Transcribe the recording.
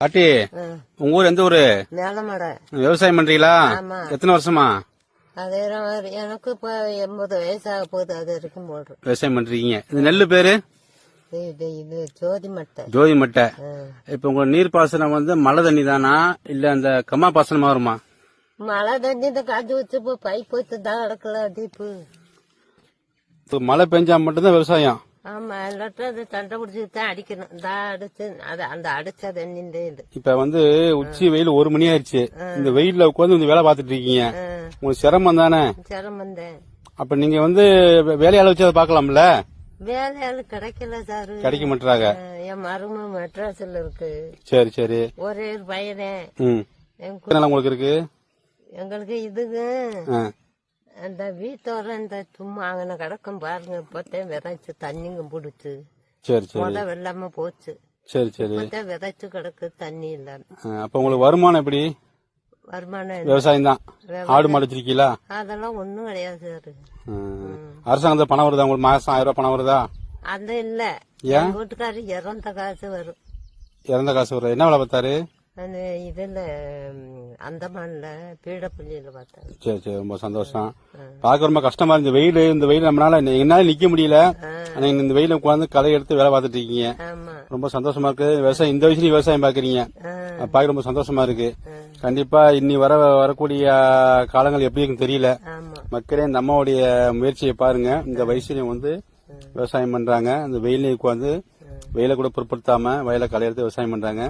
பாட்டி, உங்க ஊர் எந்த ஊரு? மேலமடை. விவசாயம் பண்றீங்களா? ஆமா. எத்தனை வருஷமா அதே எனக்கு இப்ப 80 வயசாக போகுது. அது வரைக்கும் போடுறோம். விவசாயம் பண்றீங்க? இந்த நெல்லு பேரு இது ஜோதி மட்டை. ஜோதி மட்டை. இப்ப உங்க நீர் பாசனம் வந்து மழை தண்ணி தானா இல்ல அந்த கம்மா பாசனமா வருமா? மழை தண்ணி இந்த காஞ்சி வச்சு இப்போ பைப் வச்சு தான் கிடக்கல டீப்பு. மழை பெஞ்சா மட்டும்தான் விவசாயம். ஆமா, எல்லாத்தையும் அது சண்டை பிடிச்சிட்டு தான் அடிக்கணும். அடிச்சு அந்த அடிச்ச தண்ணிந்தே இது. இப்ப வந்து உச்சி வெயில் 1 மணி ஆயிடுச்சு. இந்த வெயில்ல உட்காந்து இந்த வேலை பாத்துட்டு இருக்கீங்க. உங்களுக்கு சிரமம் தானே? சிரமம் தான். அப்ப நீங்க வந்து வேலையாள வச்சு அதை பாக்கலாம்ல? வேலையாளு கிடைக்கல சாரு. கிடைக்க மாட்டாங்க. என் மரும மெட்ராஸ்ல இருக்கு. சரி சரி. ஒரே ஒரு பையனே. உங்களுக்கு இருக்கு? எங்களுக்கு இதுக்கு அந்த வீட்டோட இந்த சும்மா அங்கே கிடக்கும் பாருங்க. இப்பத்தான் விதைச்சு தண்ணிங்க பிடிச்சு. சரி சரி. முத வெள்ளாம போச்சு. சரி சரி. இப்பத்தான் விதைச்சு கிடக்கு தண்ணி இல்ல. அப்ப உங்களுக்கு வருமானம் எப்படி? வருமானம் விவசாயம் தான். ஆடு மாடு வச்சிருக்கீங்களா? அதெல்லாம் ஒண்ணும் கிடையாது சார். அரசாங்கத்துல பணம் வருதா உங்களுக்கு? மாசம் 1000 ரூபாய் பணம் வருதா? அது இல்ல. என் வீட்டுக்காரரு இறந்த காசு வரும். இறந்த காசு வரும். என்ன வேலை பார்த்தாரு? அந்த இதுல அந்தமான்ல பீடப்பள்ளியில பார்த்தாரு. சரி சரி. ரொம்ப சந்தோஷம். பார்க்க ரொம்ப கஷ்டமா இருந்த வெயில். இந்த வெயில் நம்மளால என்னால நிக்க முடியல. இந்த வெயில உட்காந்து களை எடுத்து வேலை பார்த்துட்டு இருக்கீங்க. ரொம்ப சந்தோஷமா இருக்கு. விவசாயம் இந்த வயசுலயும் விவசாயம் பாக்குறீங்க. பார்க்க ரொம்ப சந்தோஷமா இருக்கு. கண்டிப்பா இனி வரக்கூடிய காலங்கள் எப்படி இருக்குன்னு தெரியல. மக்களே இந்த அம்மாவுடைய முயற்சியை பாருங்க. இந்த வயசுலயும் வந்து விவசாயம் பண்றாங்க. இந்த வெயிலையும் உட்காந்து வெயில கூட பொருட்படுத்தாம வயலை களை எடுத்து விவசாயம் பண்றாங்க.